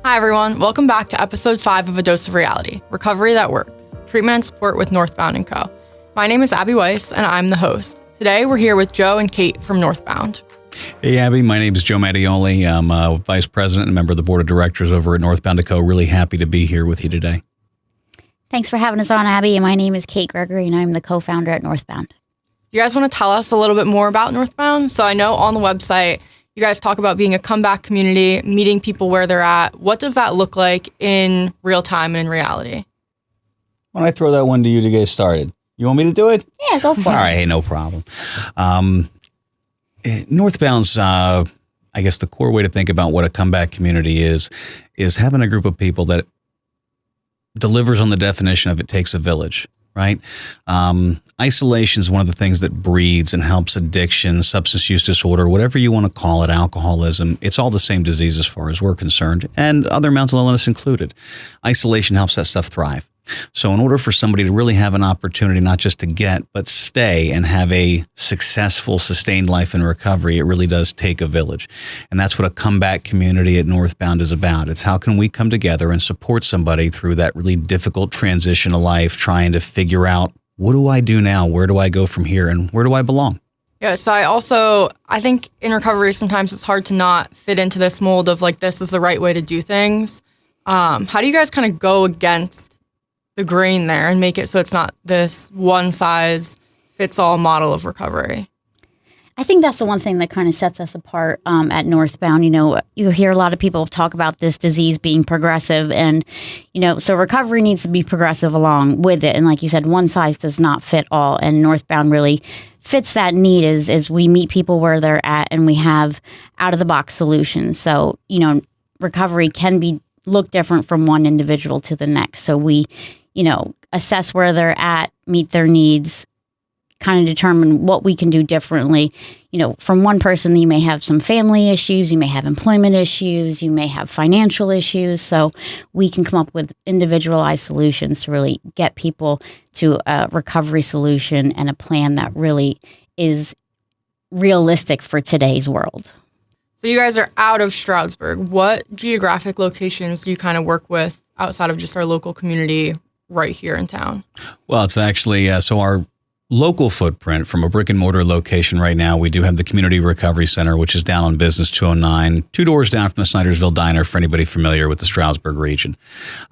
Hi, everyone. Welcome back to episode 5 of A Dose of Reality, Recovery That Works, Treatment and Support with NorthBound Co. My name is Abby Weiss, and I'm the host. Today, we're here with Joe and Kate from NorthBound. Hey, Abby. My name is Joe Mattioli. I'm a vice president and member of the board of directors over at NorthBound Co. Really happy to be here with you today. Thanks for having us on, Abby. And my name is Kate Gregory, and I'm the co-founder at NorthBound. You guys want to tell us a little bit more about NorthBound? So I know on the website, you guys talk about being a comeback community, meeting people where they're at. What does that look like in real time and in reality? Why don't I throw that one to you to get started? You want me to do it? Yeah, go for it. All right, hey, no problem. NorthBound's, I guess the core way to think about what a comeback community is having a group of people that delivers on the definition of it takes a village. Right? Isolation is one of the things that breeds and helps addiction, substance use disorder, whatever you want to call it, alcoholism. It's all the same disease as far as we're concerned, and other mental illness included. Isolation helps that stuff thrive. So in order for somebody to really have an opportunity not just to get, but stay and have a successful, sustained life in recovery, it really does take a village. And that's what a comeback community at NorthBound is about. It's how can we come together and support somebody through that really difficult transition of life, trying to figure out, what do I do now? Where do I go from here? And where do I belong? Yeah, so I think in recovery, sometimes it's hard to not fit into this mold of like, this is the right way to do things. How do you guys kind of go against the grain there and make it so it's not this one size fits all model of recovery? I think that's the one thing that kind of sets us apart at NorthBound. You know, you hear a lot of people talk about this disease being progressive, and, you know, so recovery needs to be progressive along with it. And like you said, one size does not fit all. And NorthBound really fits that need as we meet people where they're at, and we have out-of-the-box solutions. So, you know, recovery can look different from one individual to the next. So we, you know, assess where they're at, meet their needs, kind of determine what we can do differently. You know, from one person, you may have some family issues, you may have employment issues, you may have financial issues. So we can come up with individualized solutions to really get people to a recovery solution and a plan that really is realistic for today's world. So you guys are out of Stroudsburg. What geographic locations do you kind of work with outside of just our local community right here in town? Well, it's actually, so our local footprint from a brick and mortar location right now, we do have the Community Recovery Center, which is down on Business 209, 2 doors down from the Snydersville Diner for anybody familiar with the Stroudsburg region.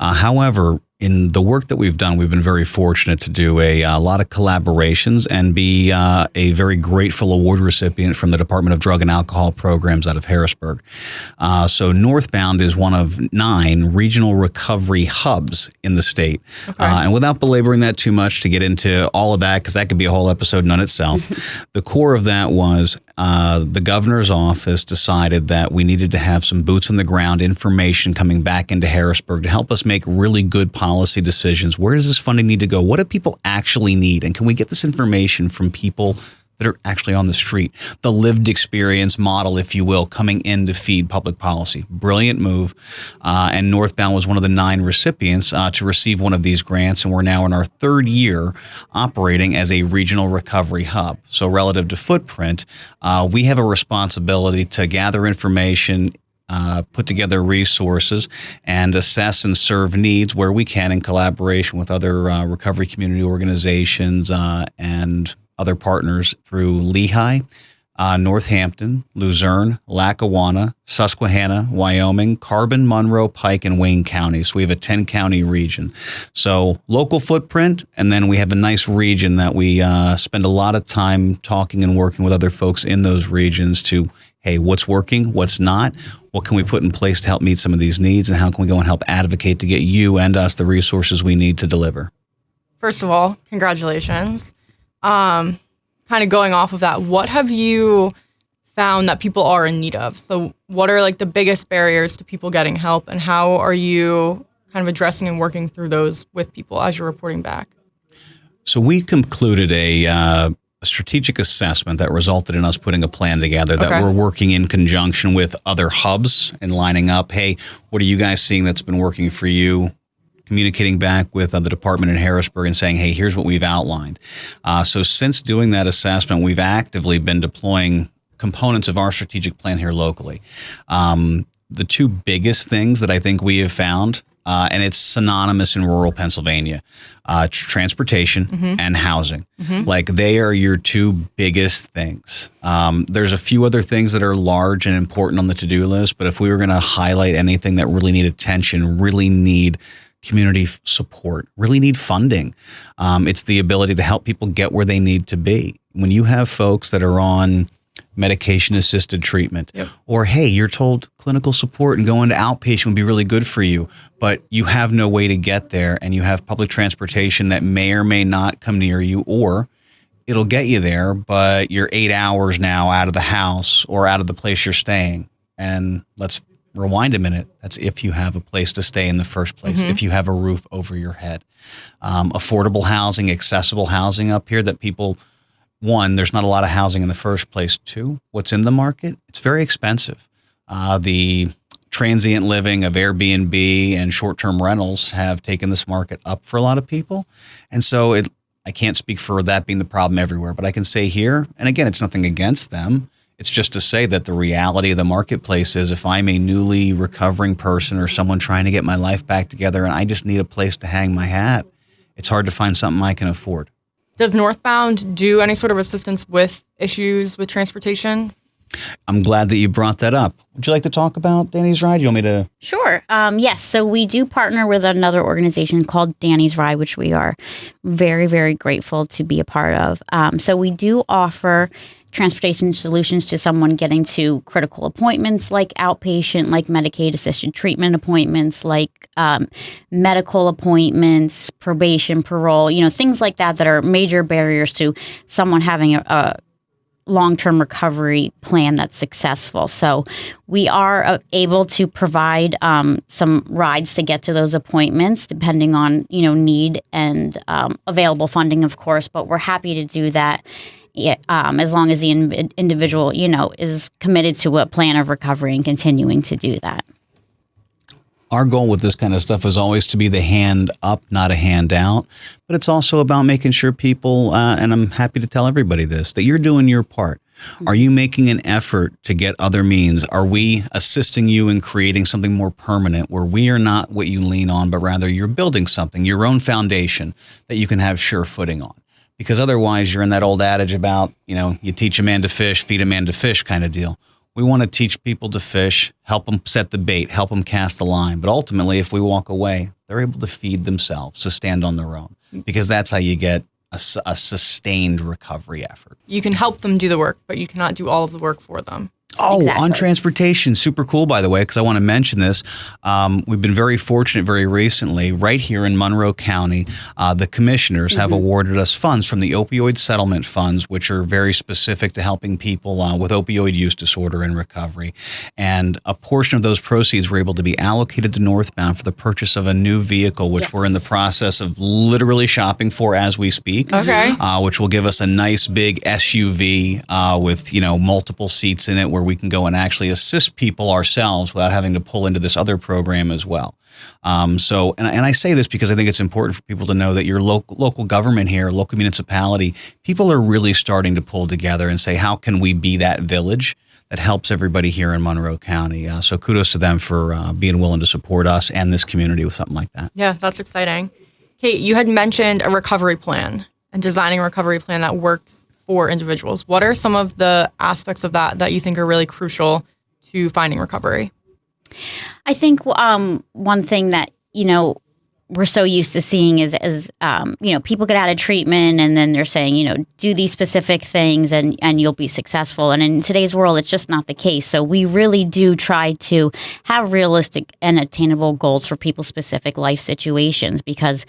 However, in the work that we've done, we've been very fortunate to do a lot of collaborations and be a very grateful award recipient from the Department of Drug and Alcohol Programs out of Harrisburg. So NorthBound is one of 9 regional recovery hubs in the state. Okay. And without belaboring that too much to get into all of that, because that could be a whole episode in on itself, the core of that was the governor's office decided that we needed to have some boots on the ground information coming back into Harrisburg to help us make really good policy decisions. Where does this funding need to go? What do people actually need? And can we get this information from people that are actually on the street? The lived experience model, if you will, coming in to feed public policy. Brilliant move. And NorthBound was one of the 9 recipients to receive one of these grants. And we're now in our 3rd year operating as a regional recovery hub. So relative to footprint, we have a responsibility to gather information, put together resources, and assess and serve needs where we can in collaboration with other recovery community organizations and other partners through Lehigh, Northampton, Luzerne, Lackawanna, Susquehanna, Wyoming, Carbon, Monroe, Pike, and Wayne counties. So we have a 10-county region. So local footprint, and then we have a nice region that we spend a lot of time talking and working with other folks in those regions to, hey, what's working, what's not, what can we put in place to help meet some of these needs, and how can we go and help advocate to get you and us the resources we need to deliver. First of all, congratulations. Kind of going off of that, what have you found that people are in need of? So what are like the biggest barriers to people getting help, and how are you kind of addressing and working through those with people as you're reporting back? So we concluded a strategic assessment that resulted in us putting a plan together that we're working in conjunction with other hubs and lining up, hey, what are you guys seeing that's been working for you? Communicating back with the department in Harrisburg and saying, hey, here's what we've outlined. So since doing that assessment, we've actively been deploying components of our strategic plan here locally. the two biggest things that I think we have found, and it's synonymous in rural Pennsylvania, transportation and housing. Like they are your two biggest things. There's a few other things that are large and important on the to-do list, but if we were going to highlight anything that really need attention, really need community support, really need funding, it's the ability to help people get where they need to be. When you have folks that are on medication-assisted treatment, or hey, you're told clinical support and going to outpatient would be really good for you, but you have no way to get there, and you have public transportation that may or may not come near you, or it'll get you there, but you're 8 hours now out of the house or out of the place you're staying. And let's rewind a minute. That's if you have a place to stay in the first place, if you have a roof over your head. Affordable housing, accessible housing up here that people, one, there's not a lot of housing in the first place. Two, what's in the market? It's very expensive. The transient living of Airbnb and short-term rentals have taken this market up for a lot of people. And so I can't speak for that being the problem everywhere, but I can say here, and again, it's nothing against them. It's just to say that the reality of the marketplace is if I'm a newly recovering person or someone trying to get my life back together and I just need a place to hang my hat, it's hard to find something I can afford. Does NorthBound do any sort of assistance with issues with transportation? I'm glad that you brought that up. Would you like to talk about Danny's Ride? You want me to? Sure. Yes. So we do partner with another organization called Danny's Ride, which we are very, very grateful to be a part of. So we do offer transportation solutions to someone getting to critical appointments like outpatient, like Medicaid-assisted treatment appointments, like medical appointments, probation, parole, things like that are major barriers to someone having a long-term recovery plan that's successful. So we are able to provide some rides to get to those appointments depending on, need and available funding, of course, but we're happy to do that. As long as the individual, is committed to a plan of recovery and continuing to do that. Our goal with this kind of stuff is always to be the hand up, not a hand out. But it's also about making sure people, and I'm happy to tell everybody this, that you're doing your part. Are you making an effort to get other means? Are we assisting you in creating something more permanent where we are not what you lean on, but rather you're building something, your own foundation that you can have sure footing on? Because otherwise you're in that old adage about, you teach a man to fish, feed a man to fish kind of deal. We want to teach people to fish, help them set the bait, help them cast the line. But ultimately, if we walk away, they're able to feed themselves, to stand on their own, because that's how you get a sustained recovery effort. You can help them do the work, but you cannot do all of the work for them. Oh, Exactly. On transportation, super cool, by the way, because I want to mention this. We've been very fortunate very recently, right here in Monroe County, the commissioners have awarded us funds from the opioid settlement funds, which are very specific to helping people with opioid use disorder and recovery. And a portion of those proceeds were able to be allocated to NorthBound for the purchase of a new vehicle, which we're in the process of literally shopping for as we speak. Okay. Which will give us a nice big SUV with, multiple seats in it where we can go and actually assist people ourselves without having to pull into this other program as well. And I say this because I think it's important for people to know that your local government here, local municipality, people are really starting to pull together and say, how can we be that village that helps everybody here in Monroe County? So kudos to them for being willing to support us and this community with something like that. Yeah, that's exciting. Kate, you had mentioned a recovery plan and designing a recovery plan that works for individuals. What are some of the aspects of that you think are really crucial to finding recovery? I think one thing that, we're so used to seeing is people get out of treatment and then they're saying, do these specific things and you'll be successful. And in today's world, it's just not the case. So we really do try to have realistic and attainable goals for people's specific life situations, because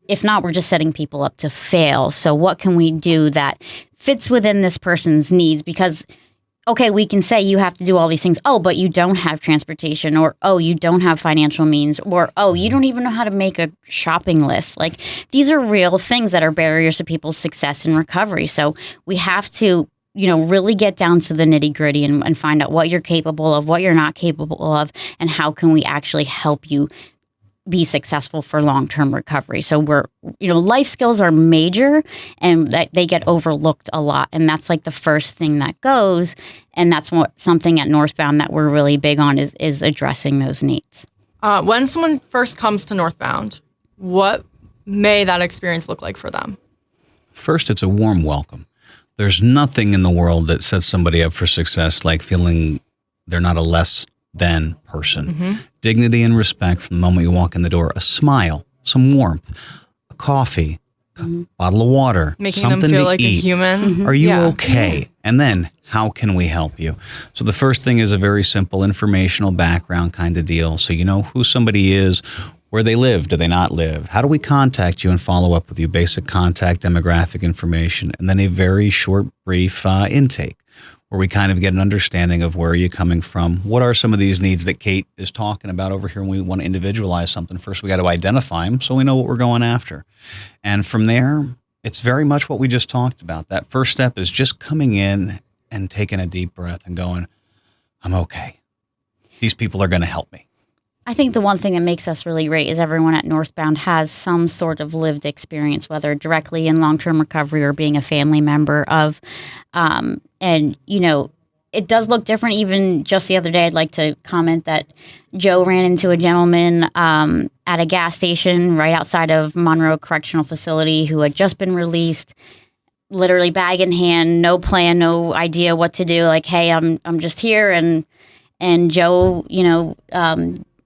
if not, we're just setting people up to fail. So what can we do that fits within this person's needs? Because, okay, we can say you have to do all these things. Oh, but you don't have transportation, or, oh, you don't have financial means, or, oh, you don't even know how to make a shopping list. Like, these are real things that are barriers to people's success and recovery. So we have to, really get down to the nitty gritty and find out what you're capable of, what you're not capable of, and how can we actually help you be successful for long-term recovery. So life skills are major and that they get overlooked a lot. And that's like the first thing that goes. And that's something at NorthBound that we're really big on is addressing those needs. When someone first comes to NorthBound, what may that experience look like for them? First, it's a warm welcome. There's nothing in the world that sets somebody up for success like feeling they're not a less than person. Dignity and respect from the moment you walk in the door, a smile, some warmth, a coffee, a bottle of water, making something them feel to like eat. a human. Are you okay? And then how can we help you? So the first thing is a very simple informational background kind of deal. So you know who somebody is, where they live, do they not live? How do we contact you and follow up with you? Basic contact demographic information, and then a very short, brief intake where we kind of get an understanding of where are you coming from? What are some of these needs that Kate is talking about over here? And we want to individualize something. First, we got to identify them so we know what we're going after. And from there, it's very much what we just talked about. That first step is just coming in and taking a deep breath and going, I'm okay. These people are going to help me. I think the one thing that makes us really great is everyone at NorthBound has some sort of lived experience, whether directly in long-term recovery or being a family member of, and, it does look different. Even just the other day, I'd like to comment that Joe ran into a gentleman at a gas station right outside of Monroe Correctional Facility who had just been released, literally bag in hand, no plan, no idea what to do. Like, hey, I'm just here. And Joe,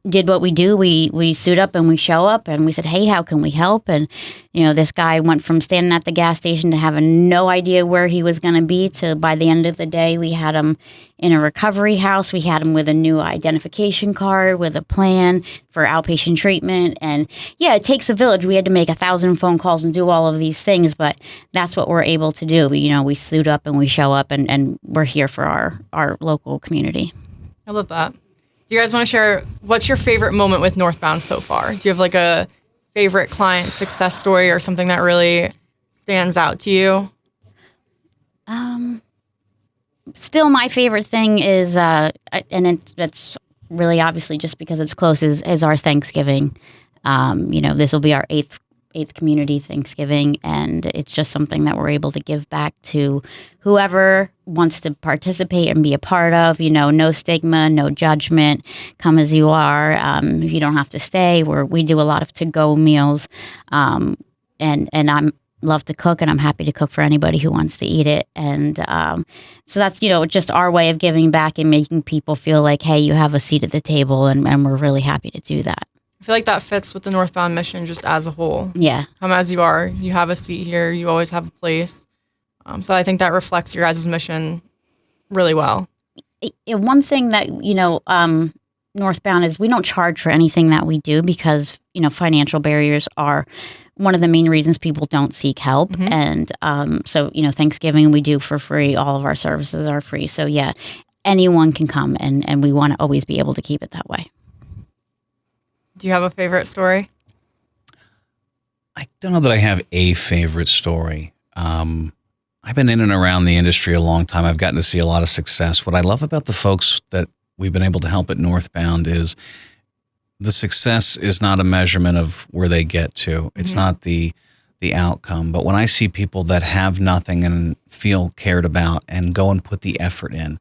did what we do. We suit up and we show up and we said, hey, how can we help? And, this guy went from standing at the gas station to having no idea where he was going to be to by the end of the day, we had him in a recovery house. We had him with a new identification card with a plan for outpatient treatment. And yeah, it takes a village. We had to make 1,000 phone calls and do all of these things, but that's what we're able to do. We suit up and we show up and we're here for our local community. I love that. Do you guys want to share what's your favorite moment with NorthBound so far? Do you have like a favorite client success story or something that really stands out to you? Still, my favorite thing is, it's really obviously just because it's close, is our Thanksgiving. This will be our eighth community Thanksgiving, and it's just something that we're able to give back to whoever wants to participate and be a part of. No stigma, no judgment. Come as you are. If you don't have to stay, we do a lot of to-go meals, and I'm love to cook, and I'm happy to cook for anybody who wants to eat it. And so that's just our way of giving back and making people feel like, hey, you have a seat at the table, and we're really happy to do that. I feel like that fits with the NorthBound mission just as a whole. Yeah. Come as you are. You have a seat here. You always have a place. So I think that reflects your guys' mission really well. One thing that, NorthBound is we don't charge for anything that we do because, financial barriers are one of the main reasons people don't seek help. And so, Thanksgiving we do for free. All of our services are free. So, yeah, anyone can come, and we want to always be able to keep it that way. Do you have a favorite story? I don't know that I have a favorite story. I've been in and around the industry a long time. I've gotten to see a lot of success. What I love about the folks that we've been able to help at NorthBound is the success is not a measurement of where they get to. It's not the outcome. But when I see people that have nothing and feel cared about and go and put the effort in,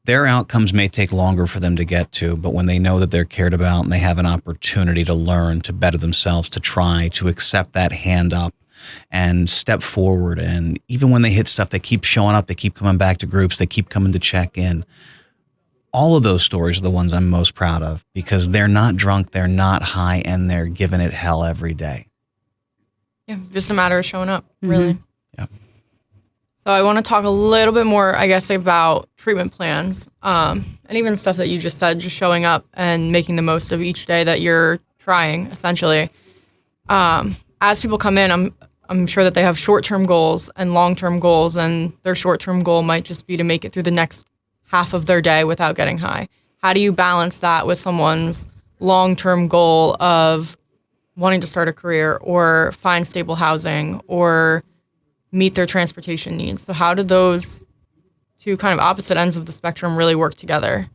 their outcomes may take longer for them to get to, but when they know that they're cared about and they have an opportunity to learn, to better themselves, to try, to accept that hand up and step forward. And even when they hit stuff, they keep showing up, they keep coming back to groups, they keep coming to check in. All of those stories are the ones I'm most proud of because they're not drunk, they're not high, and they're giving it hell every day. Yeah, just a matter of showing up, really. Yeah. So I want to talk a little bit more, I guess, about treatment plans and even stuff that you just said, just showing up and making the most of each day that you're trying, essentially. As people come in, I'm sure that they have short-term goals and long-term goals, and their short-term goal might just be to make it through the next half of their day without getting high. How do you balance that with someone's long-term goal of wanting to start a career or find stable housing or meet their transportation needs? So how do those two kind of opposite ends of the spectrum really work together?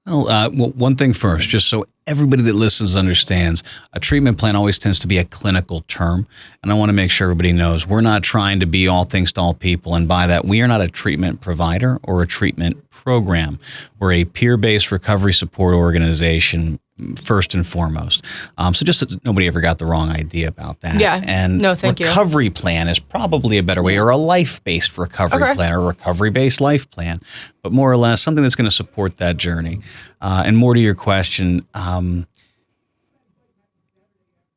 Well, one thing first, just so everybody that listens understands, a treatment plan always tends to be a clinical term. And I want to make sure everybody knows we're not trying to be all things to all people. And by that, we are not a treatment provider or a treatment program. We're a peer-based recovery support organization, first and foremost. So just that nobody ever got the wrong idea about that. Yeah. And no, thank you. Recovery plan is probably a better way, or a life-based recovery plan, or a recovery-based life plan, but more or less something that's going to support that journey. And more to your question,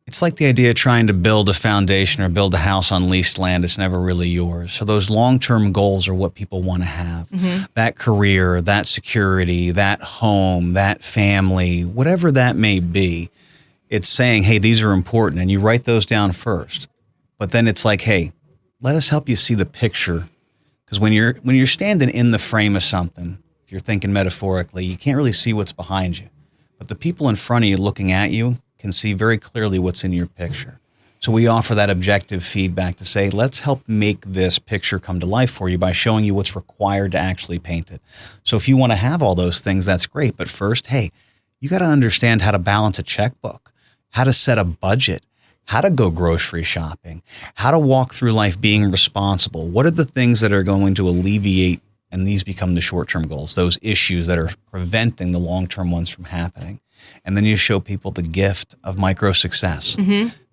it's like the idea of trying to build a foundation or build a house on leased land. It's never really yours. So those long-term goals are what people want to have. That career, that security, that home, that family, whatever that may be. It's saying, hey, these are important, and you write those down first. But then it's like, hey, let us help you see the picture. Because when you're standing in the frame of something, if you're thinking metaphorically, you can't really see what's behind you. But the people in front of you looking at you can see very clearly what's in your picture. So we offer that objective feedback to say, let's help make this picture come to life for you by showing you what's required to actually paint it. So if you want to have all those things, that's great. But first, hey, you got to understand how to balance a checkbook, how to set a budget, how to go grocery shopping, how to walk through life being responsible. What are the things that are going to alleviate, and these become the short-term goals, those issues that are preventing the long-term ones from happening. And then you show people the gift of micro success.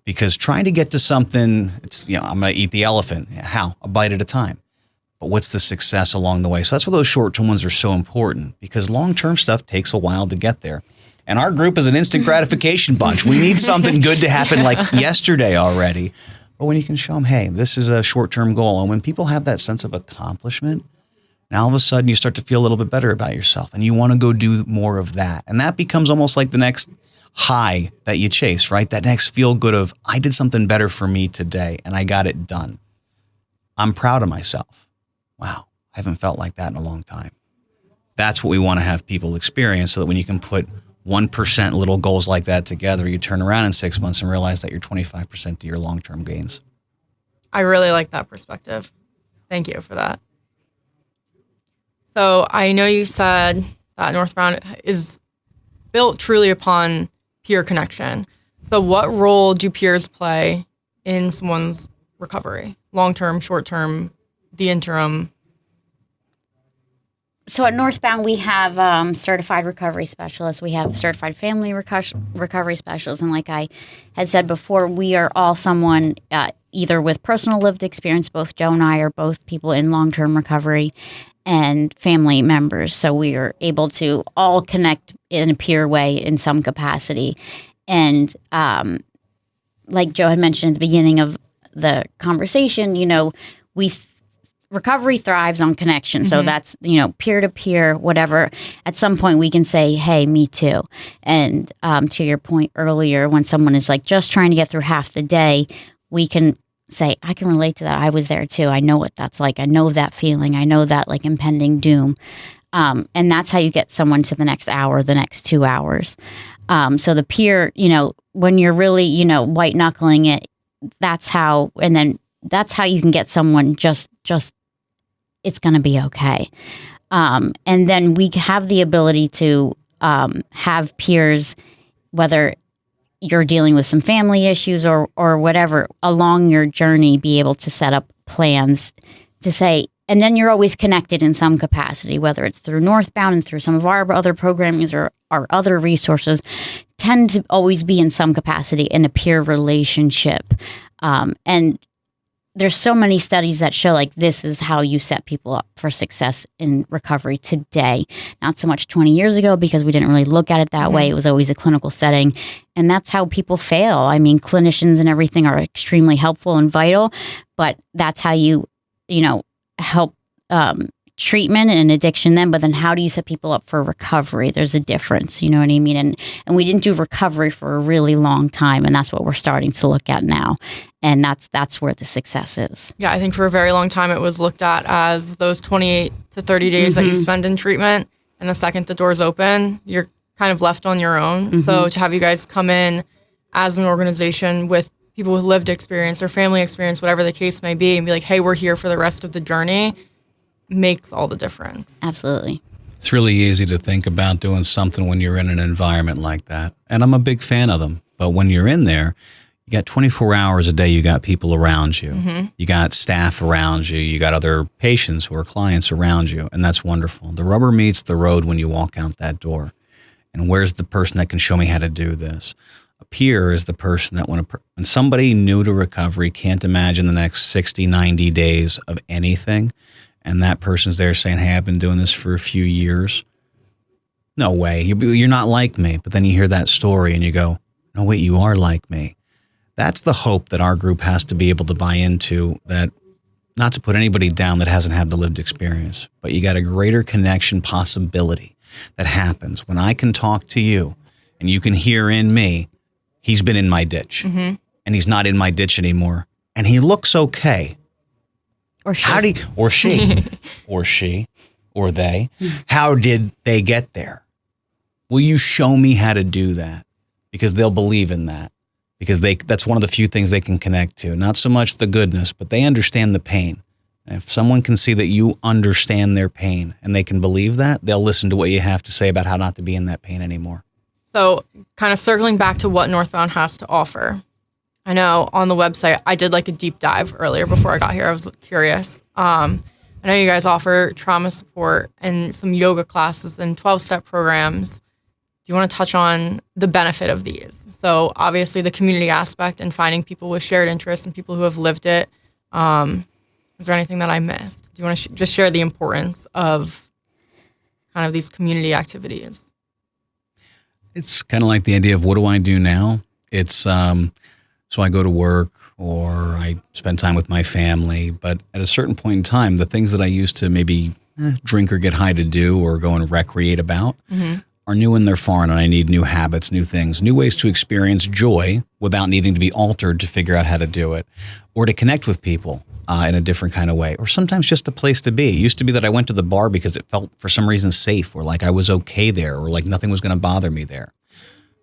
Because trying to get to something, it's, I'm going to eat the elephant. How? A bite at a time. But what's the success along the way? So that's why those short-term ones are so important, because long-term stuff takes a while to get there. And our group is an instant gratification bunch. We need something good to happen like yesterday already. But when you can show them, hey, this is a short-term goal. And when people have that sense of accomplishment, now all of a sudden you start to feel a little bit better about yourself, and you want to go do more of that. And that becomes almost like the next high that you chase, right? That next feel good of, I did something better for me today and I got it done. I'm proud of myself. Wow, I haven't felt like that in a long time. That's what we want to have people experience, so that when you can put 1% little goals like that together, you turn around in 6 months and realize that you're 25% to your long-term gains. I really like that perspective. Thank you for that. So I know you said that NorthBound is built truly upon peer connection. So what role do peers play in someone's recovery? Long-term, short-term, the interim? So at NorthBound, we have certified recovery specialists. We have certified family recovery specialists. And like I had said before, we are all someone either with personal lived experience. Both Joe and I are both people in long-term recovery, and family members. So we are able to all connect in a peer way in some capacity. And like Joe had mentioned at the beginning of the conversation, recovery thrives on connection. So that's, peer to peer, whatever. At some point we can say, hey, me too. And to your point earlier, when someone is like just trying to get through half the day, we can say, I can relate to that. I was there too. I know what that's like. I know that feeling. I know that like impending doom. And that's how you get someone to the next hour, the next 2 hours. So the peer, when you're really, white knuckling it, that's how you can get someone just it's going to be okay. And then we have the ability to have peers, whether you're dealing with some family issues or whatever, along your journey, be able to set up plans to say, and then you're always connected in some capacity, whether it's through NorthBound and through some of our other programmings or our other resources, tend to always be in some capacity in a peer relationship. And there's so many studies that show like this is how you set people up for success in recovery today. Not so much 20 years ago, because we didn't really look at it that way. It was always a clinical setting. And that's how people fail. I mean, clinicians and everything are extremely helpful and vital, but that's how you help treatment and addiction then, but then how do you set people up for recovery? There's a difference, you know what I mean? And we didn't do recovery for a really long time, and that's what we're starting to look at now. And that's where the success is. Yeah, I think for a very long time it was looked at as those 28 to 30 days that you spend in treatment, and the second the doors open, you're kind of left on your own. So to have you guys come in as an organization with people with lived experience or family experience, whatever the case may be, and be like, hey, we're here for the rest of the journey, makes all the difference. Absolutely. It's really easy to think about doing something when you're in an environment like that. And I'm a big fan of them. But when you're in there, you got 24 hours a day, you got people around you. Mm-hmm. You got staff around you. You got other patients or clients around you. And that's wonderful. The rubber meets the road when you walk out that door. And where's the person that can show me how to do this? A peer is the person that when somebody new to recovery can't imagine the next 60, 90 days of anything, and that person's there saying, hey, I've been doing this for a few years. No way. You're not like me. But then you hear that story and you go, no, wait, you are like me. That's the hope that our group has to be able to buy into, that not to put anybody down that hasn't had the lived experience, but you got a greater connection possibility that happens when I can talk to you and you can hear in me, he's been in my ditch and he's not in my ditch anymore. And he looks okay. Or she. Or she, or they. How did they get there? Will you show me how to do that? Because they'll believe in that. Because that's one of the few things they can connect to. Not so much the goodness, but they understand the pain. And if someone can see that you understand their pain and they can believe that, they'll listen to what you have to say about how not to be in that pain anymore. So kind of circling back to what NorthBound has to offer. I know on the website, I did like a deep dive earlier before I got here. I was curious. I know you guys offer trauma support and some yoga classes and 12-step programs. Do you want to touch on the benefit of these? So obviously the community aspect and finding people with shared interests and people who have lived it. Is there anything that I missed? Do you want to just share the importance of kind of these community activities? It's kind of like the idea of what do I do now? It's so I go to work or I spend time with my family, but at a certain point in time, the things that I used to maybe drink or get high to do or go and recreate about are new and they're foreign, and I need new habits, new things, new ways to experience joy without needing to be altered to figure out how to do it, or to connect with people in a different kind of way, or sometimes just a place to be. It used to be that I went to the bar because it felt for some reason safe, or like I was okay there, or like nothing was going to bother me there.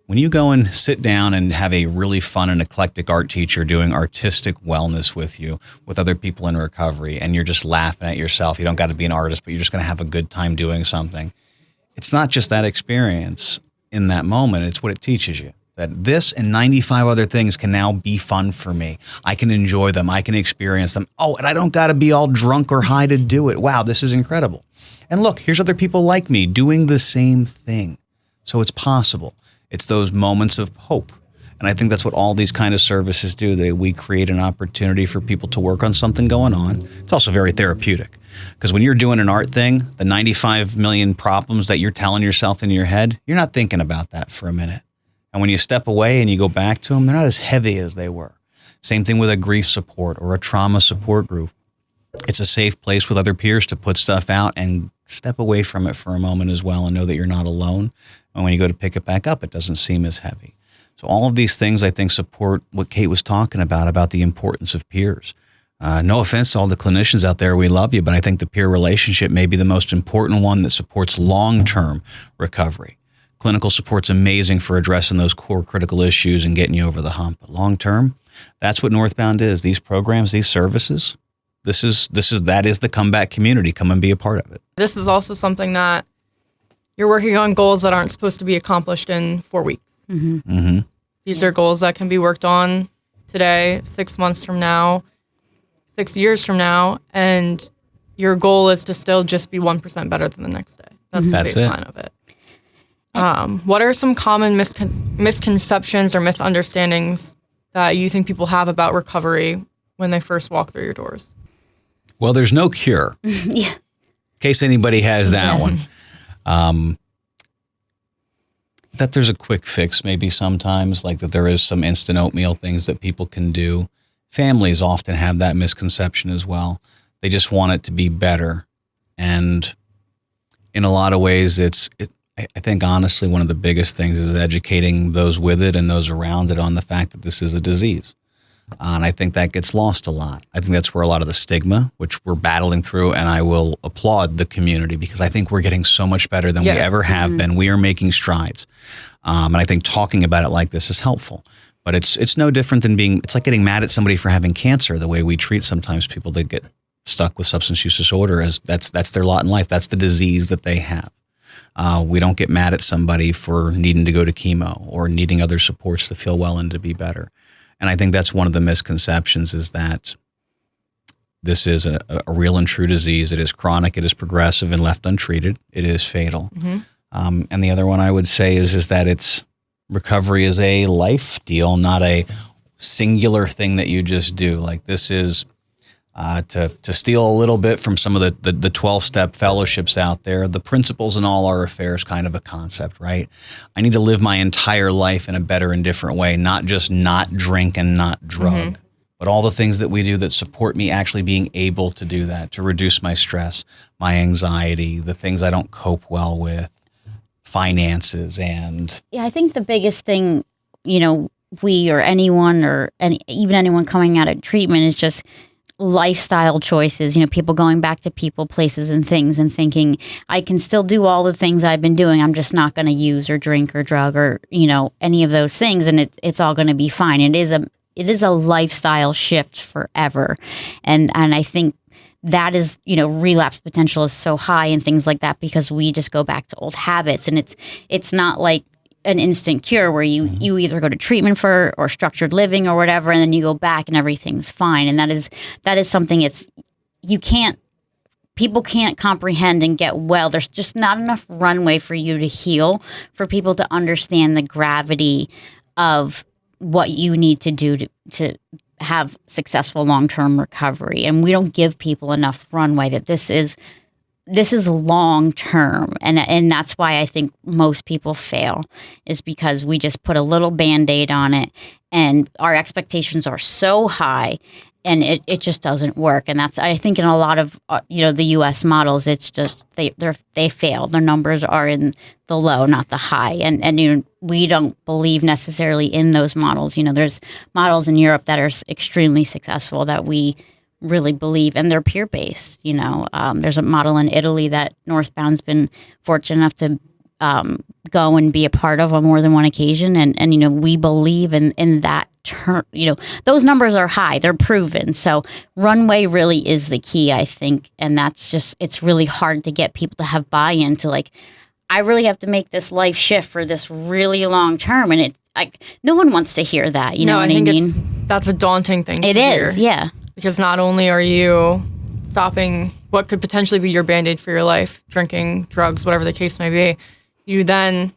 When you go and sit down and have a really fun and eclectic art teacher doing artistic wellness with you, with other people in recovery, and you're just laughing at yourself, you don't got to be an artist, but you're just going to have a good time doing something. It's not just that experience in that moment, it's what it teaches you. That this and 95 other things can now be fun for me. I can enjoy them. I can experience them. Oh, and I don't got to be all drunk or high to do it. Wow, this is incredible. And look, here's other people like me doing the same thing. So it's possible. It's those moments of hope. And I think that's what all these kind of services do. We create an opportunity for people to work on something going on. It's also very therapeutic. Because when you're doing an art thing, the 95 million problems that you're telling yourself in your head, you're not thinking about that for a minute. And when you step away and you go back to them, they're not as heavy as they were. Same thing with a grief support or a trauma support group. It's a safe place with other peers to put stuff out and step away from it for a moment as well and know that you're not alone. And when you go to pick it back up, it doesn't seem as heavy. So all of these things, I think, support what Kate was talking about the importance of peers. No offense to all the clinicians out there, we love you, but I think the peer relationship may be the most important one that supports long-term recovery. Clinical support's amazing for addressing those core critical issues and getting you over the hump. But long-term, that's what NorthBound is. These programs, these services, that is the comeback community. Come and be a part of it. This is also something that you're working on goals that aren't supposed to be accomplished in 4 weeks. These are goals that can be worked on today, 6 months from now, 6 years from now, and your goal is to still just be 1% better than the next day. That's the baseline of it. What are some common misconceptions or misunderstandings that you think people have about recovery when they first walk through your doors? Well, there's no cure. In case anybody has that one. That there's a quick fix maybe sometimes, like that there is some instant oatmeal things that people can do. Families often have that misconception as well. They just want it to be better. And in a lot of ways, I think honestly, one of the biggest things is educating those with it and those around it on the fact that this is a disease. And I think that gets lost a lot. I think that's where a lot of the stigma, which we're battling through, and I will applaud the community because I think we're getting so much better than we ever have been. We are making strides. And I think talking about it like this is helpful. But it's no different than it's like getting mad at somebody for having cancer, the way we treat sometimes people that get stuck with substance use disorder, as that's their lot in life. That's the disease that they have. We don't get mad at somebody for needing to go to chemo or needing other supports to feel well and to be better. And I think that's one of the misconceptions, is that this is a real and true disease. It is chronic, it is progressive, and left untreated, it is fatal. And the other one I would say is that recovery is a life deal, not a singular thing that you just do. Like, this is to steal a little bit from some of the 12-step fellowships out there. The principles in all our affairs kind of a concept, right? I need to live my entire life in a better and different way, not just not drink and not drug, but all the things that we do that support me actually being able to do that, to reduce my stress, my anxiety, the things I don't cope well with, finances, and... Yeah, I think the biggest thing, we or anyone or even anyone coming out of treatment is just lifestyle choices, people going back to people, places, and things and thinking, I can still do all the things I've been doing. I'm just not going to use or drink or drug or, any of those things. And it's all going to be fine. It is a lifestyle shift forever. And I think that is, relapse potential is so high and things like that because we just go back to old habits. And it's not like an instant cure where you either go to treatment for or structured living or whatever, and then you go back and everything's fine. And that is something people can't comprehend and get well. There's just not enough runway for you to heal, for people to understand the gravity of what you need to do to have successful long-term recovery. And we don't give people enough runway that this is long term, and that's why I think most people fail, is because we just put a little Band-Aid on it, and our expectations are so high, and it just doesn't work. And that's, I think, in a lot of the U.S. models, it's just they fail. Their numbers are in the low, not the high, and we don't believe necessarily in those models. There's models in Europe that are extremely successful that we really believe, and they're peer-based. There's a model in Italy that NorthBound's been fortunate enough to go and be a part of on more than one occasion, and we believe in that term. Those numbers are high, they're proven. So runway really is the key, I think, and that's just, it's really hard to get people to have buy-in to, like, I really have to make this life shift for this really long term, and no one wants to hear that. I think that's a daunting thing. It is, yeah. Because not only are you stopping what could potentially be your Band-Aid for your life, drinking, drugs, whatever the case may be, you then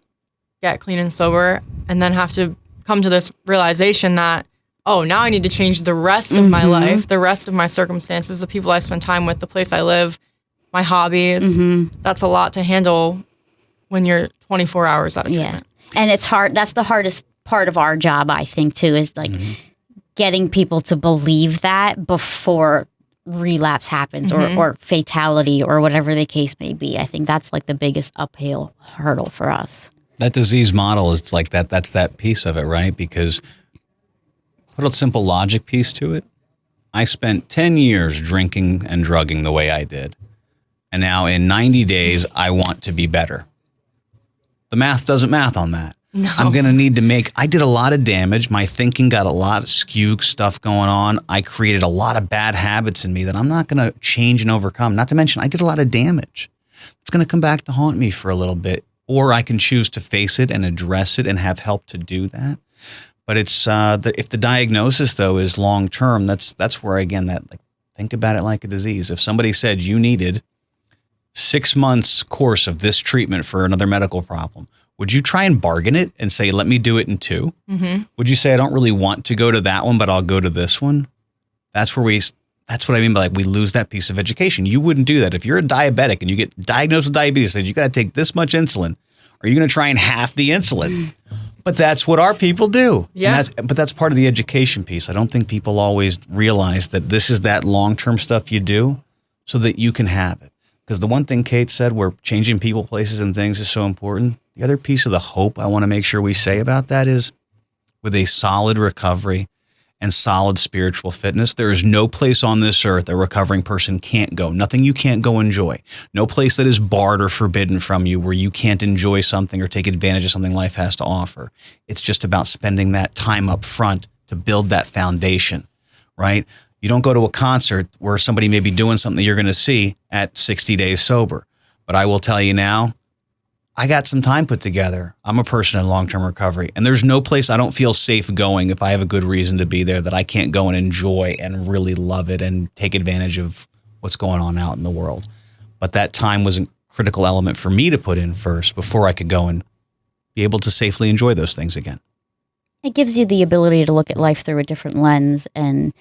get clean and sober and then have to come to this realization that, oh, now I need to change the rest of my life, the rest of my circumstances, the people I spend time with, the place I live, my hobbies. That's a lot to handle when you're 24 hours out of treatment. And it's hard. That's the hardest part of our job, I think, too, is like getting people to believe that before relapse happens or fatality or whatever the case may be. I think that's like the biggest uphill hurdle for us. That disease model is like that. That's that piece of it, right? Because put a simple logic piece to it. I spent 10 years drinking and drugging the way I did. And now in 90 days, I want to be better. The math doesn't math on that. No. I'm going to need to I did a lot of damage. My thinking got a lot of skewed stuff going on. I created a lot of bad habits in me that I'm not going to change and overcome. Not to mention, I did a lot of damage. It's going to come back to haunt me for a little bit. Or I can choose to face it and address it and have help to do that. But it's if the diagnosis, though, is long-term, that's where, again, think about it like a disease. If somebody said you needed 6 months course of this treatment for another medical problem, would you try and bargain it and say, let me do it in 2? Would you say, I don't really want to go to that one, but I'll go to this one? That's what I mean by we lose that piece of education. You wouldn't do that. If you're a diabetic and you get diagnosed with diabetes, you got to take this much insulin. Are you going to try and half the insulin? But that's what our people do. Yeah. But that's part of the education piece. I don't think people always realize that this is that long-term stuff you do so that you can have it. Because the one thing Kate said, where changing people, places, and things is so important, the other piece of the hope I want to make sure we say about that is, with a solid recovery and solid spiritual fitness, there is no place on this earth a recovering person can't go. Nothing you can't go enjoy. No place that is barred or forbidden from you where you can't enjoy something or take advantage of something life has to offer. It's just about spending that time up front to build that foundation, right? You don't go to a concert where somebody may be doing something that you're going to see at 60 days sober. But I will tell you now, I got some time put together. I'm a person in long-term recovery, and there's no place I don't feel safe going if I have a good reason to be there that I can't go and enjoy and really love it and take advantage of what's going on out in the world. But that time was a critical element for me to put in first before I could go and be able to safely enjoy those things again. It gives you the ability to look at life through a different lens and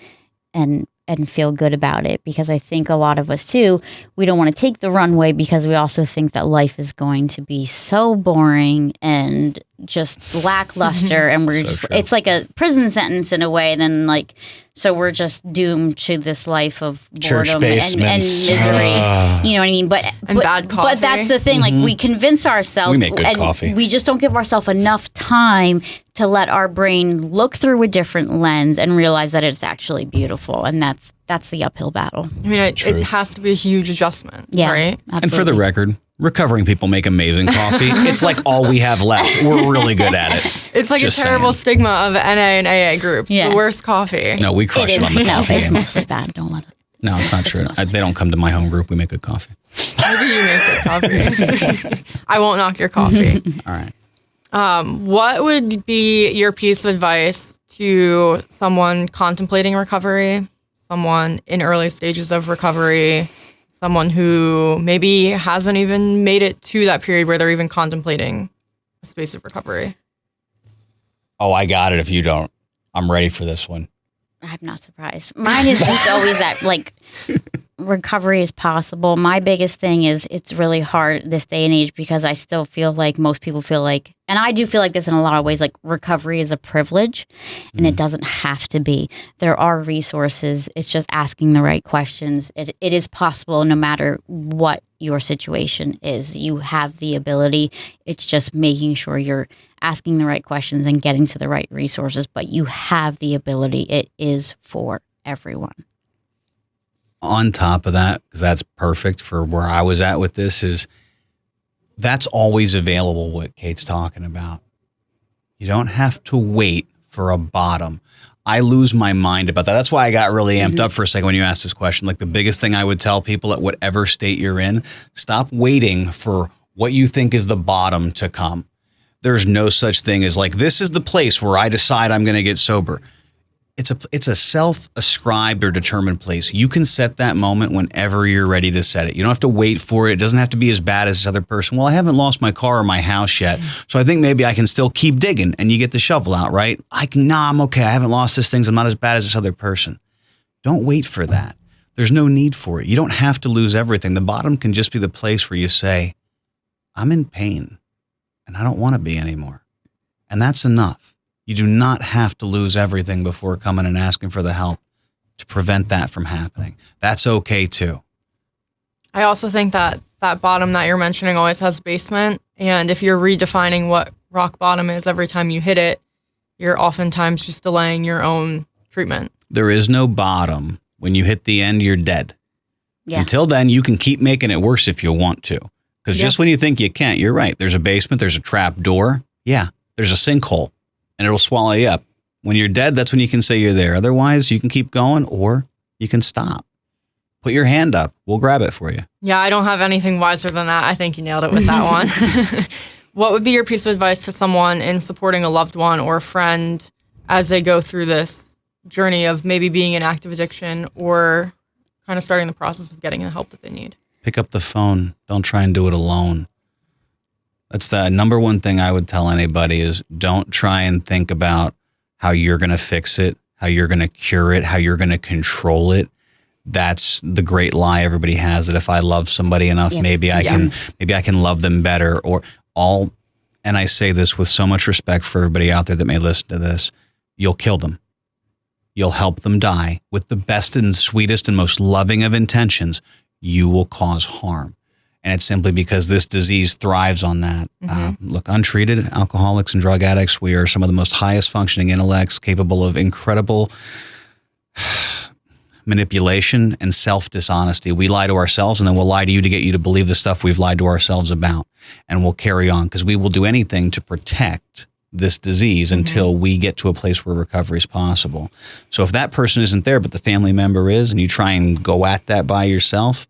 feel good about it, because I think a lot of us too, we don't want to take the runway because we also think that life is going to be so boring and just lackluster and we're it's like a prison sentence in a way, then like, so we're just doomed to this life of boredom and misery. You know what I mean? But bad coffee. But that's the thing. Like, we convince ourselves, we make good coffee. We just don't give ourselves enough time to let our brain look through a different lens and realize that it's actually beautiful. And that's the uphill battle. I mean, it has to be a huge adjustment. Yeah, right. Absolutely. And for the record, recovering people make amazing coffee. It's like all we have left. We're really good at it. It's like Just a terrible saying. stigma of NA and AA groups. Yeah. The worst coffee. No, we crush it on the coffee. No, it's game. mostly bad. Don't let it. No, it's not true. They don't come to my home group. We make good coffee. Maybe you make good coffee. I won't knock your coffee. All right. What would be your piece of advice to someone contemplating recovery, someone in early stages of recovery, someone who maybe hasn't even made it to that period where they're even contemplating a space of recovery? Oh, I got it. If you don't, I'm ready for this one. I'm not surprised. Mine is just always that, like, recovery is possible. My biggest thing is it's really hard this day and age because I still feel like most people feel like, and I do feel like this in a lot of ways, like recovery is a privilege and it doesn't have to be. There are resources. It's just asking the right questions. It is possible no matter what your situation is. You have the ability. It's just making sure you're asking the right questions and getting to the right resources, but you have the ability. It is for everyone. On top of that, because that's perfect for where I was at with this, is that's always available, what Kate's talking about. You don't have to wait for a bottom. I lose my mind about that. That's why I got really amped up for a second when you asked this question. Like, the biggest thing I would tell people at whatever state you're in, stop waiting for what you think is the bottom to come. There's no such thing as like, this is the place where I decide I'm going to get sober. It's a self-ascribed or determined place. You can set that moment whenever you're ready to set it. You don't have to wait for it. It doesn't have to be as bad as this other person. Well, I haven't lost my car or my house yet, so I think maybe I can still keep digging. And you get the shovel out, right? I'm okay. I haven't lost this thing. So I'm not as bad as this other person. Don't wait for that. There's no need for it. You don't have to lose everything. The bottom can just be the place where you say, I'm in pain and I don't want to be anymore. And that's enough. You do not have to lose everything before coming and asking for the help to prevent that from happening. That's okay too. I also think that that bottom that you're mentioning always has basement. And if you're redefining what rock bottom is every time you hit it, you're oftentimes just delaying your own treatment. There is no bottom. When you hit the end, you're dead. Yeah. Until then, you can keep making it worse if you want to. Because just when you think you can't, you're right. There's a basement, there's a trap door. Yeah, there's a sinkhole. And it'll swallow you up. When you're dead, that's when you can say you're there. Otherwise, you can keep going or you can stop. Put your hand up. We'll grab it for you. Yeah, I don't have anything wiser than that. I think you nailed it with that one. What would be your piece of advice to someone in supporting a loved one or a friend as they go through this journey of maybe being in active addiction or kind of starting the process of getting the help that they need? Pick up the phone. Don't try and do it alone. That's the number one thing I would tell anybody is don't try and think about how you're going to fix it, how you're going to cure it, how you're going to control it. That's the great lie everybody has, that if I love somebody enough, maybe I can love them better and I say this with so much respect for everybody out there that may listen to this, you'll kill them. You'll help them die with the best and sweetest and most loving of intentions. You will cause harm. And it's simply because this disease thrives on that. Look, untreated alcoholics and drug addicts, we are some of the most highest functioning intellects capable of incredible manipulation and self-dishonesty. We lie to ourselves and then we'll lie to you to get you to believe the stuff we've lied to ourselves about. And we'll carry on because we will do anything to protect this disease until we get to a place where recovery is possible. So if that person isn't there, but the family member is, and you try and go at that by yourself,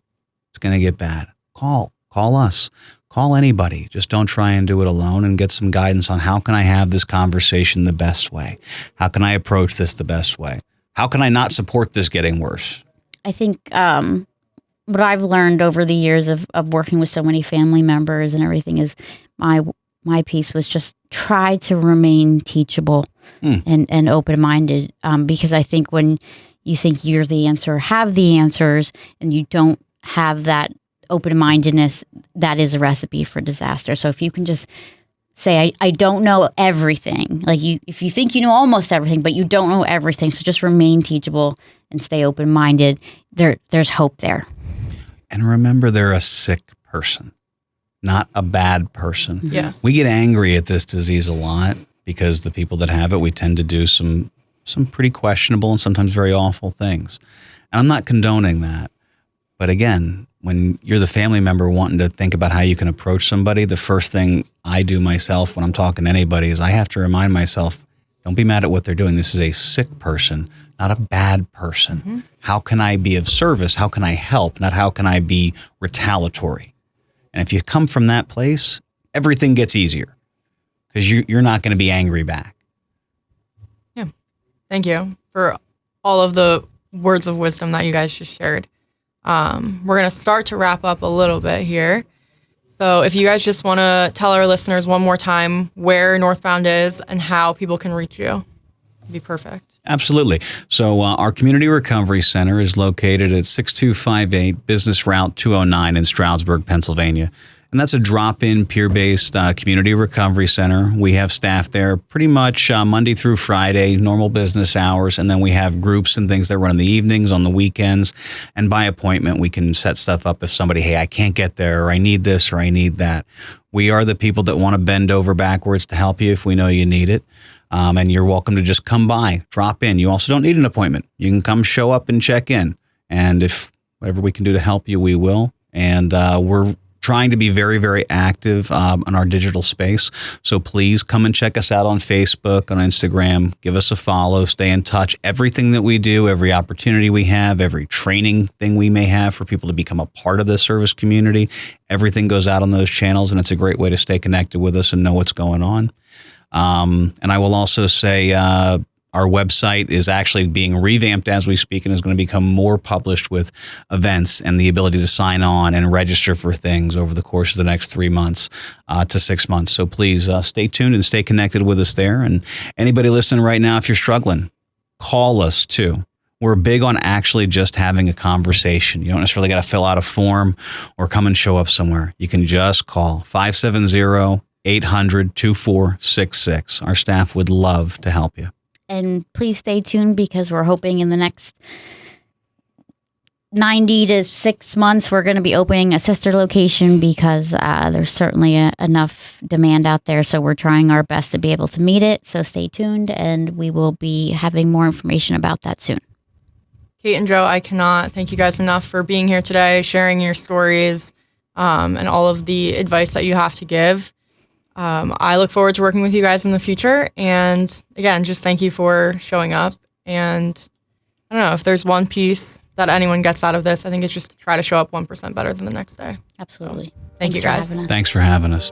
it's going to get bad. Call us. Call anybody. Just don't try and do it alone, and get some guidance on how can I have this conversation the best way? How can I approach this the best way? How can I not support this getting worse? I think what I've learned over the years of working with so many family members and everything is my piece was just try to remain teachable and open-minded, because I think when you think you're the answer, have the answers, and you don't have that open-mindedness, that is a recipe for disaster. So if you can just say, I don't know everything, if you think you know almost everything, but you don't know everything, so just remain teachable and stay open-minded. There's hope there. And remember, they're a sick person, not a bad person. Yes. We get angry at this disease a lot because the people that have it, we tend to do some pretty questionable and sometimes very awful things. And I'm not condoning that. But again, when you're the family member wanting to think about how you can approach somebody, the first thing I do myself when I'm talking to anybody is I have to remind myself, don't be mad at what they're doing. This is a sick person, not a bad person. Mm-hmm. How can I be of service? How can I help? Not how can I be retaliatory? And if you come from that place, everything gets easier because you're not going to be angry back. Yeah. Thank you for all of the words of wisdom that you guys just shared. We're going to start to wrap up a little bit here. So if you guys just want to tell our listeners one more time where NorthBound is and how people can reach you, it'd be perfect. Absolutely. So our Community Recovery Center is located at 6258 Business Route 209 in Stroudsburg, Pennsylvania. And that's a drop-in, peer-based community recovery center. We have staff there pretty much Monday through Friday, normal business hours. And then we have groups and things that run in the evenings, on the weekends. And by appointment, we can set stuff up if somebody, hey, I can't get there, or I need this, or I need that. We are the people that want to bend over backwards to help you if we know you need it. And you're welcome to just come by, drop in. You also don't need an appointment. You can come show up and check in. And if whatever we can do to help you, we will. And we're trying to be very, very active on our digital space. So please come and check us out on Facebook, on Instagram. Give us a follow. Stay in touch. Everything that we do, every opportunity we have, every training thing we may have for people to become a part of the service community, everything goes out on those channels, and it's a great way to stay connected with us and know what's going on. And I will also say our website is actually being revamped as we speak and is going to become more published with events and the ability to sign on and register for things over the course of the next 3 months to 6 months. So please stay tuned and stay connected with us there. And anybody listening right now, if you're struggling, call us too. We're big on actually just having a conversation. You don't necessarily got to fill out a form or come and show up somewhere. You can just call 570-800-2466. Our staff would love to help you. And please stay tuned because we're hoping in the next 90 to 6 months, we're going to be opening a sister location because there's certainly enough demand out there. So we're trying our best to be able to meet it. So stay tuned and we will be having more information about that soon. Kate and Joe, I cannot thank you guys enough for being here today, sharing your stories, and all of the advice that you have to give. I look forward to working with you guys in the future. And again, just thank you for showing up. And I don't know, if there's one piece that anyone gets out of this, I think it's just to try to show up 1% better than the next day. Absolutely. So, thank you guys. Thanks for having us.